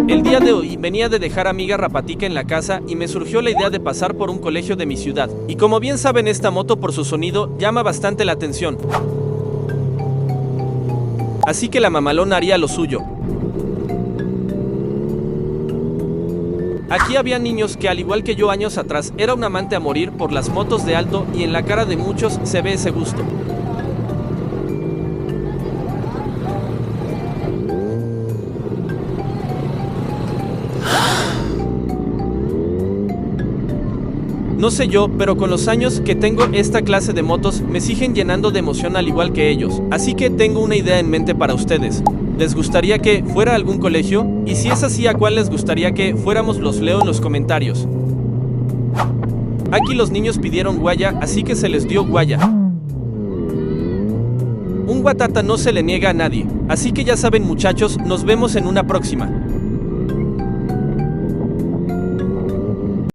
El día de hoy venía de dejar a amiga Rapatica en la casa y me surgió la idea de pasar por un colegio de mi ciudad. Y como bien saben, esta moto por su sonido llama bastante la atención. Así que la mamalona haría lo suyo. Aquí había niños que, al igual que yo años atrás, era un amante a morir por las motos de alto, y en la cara de muchos se ve ese gusto. No sé yo, pero con los años que tengo esta clase de motos me siguen llenando de emoción al igual que ellos. Así que tengo una idea en mente para ustedes. ¿Les gustaría que fuera a algún colegio? Y si es así, ¿a cuál les gustaría que fuéramos? Los leo en los comentarios. Aquí los niños pidieron guaya, así que se les dio guaya. Un guatata no se le niega a nadie. Así que ya saben, muchachos, nos vemos en una próxima.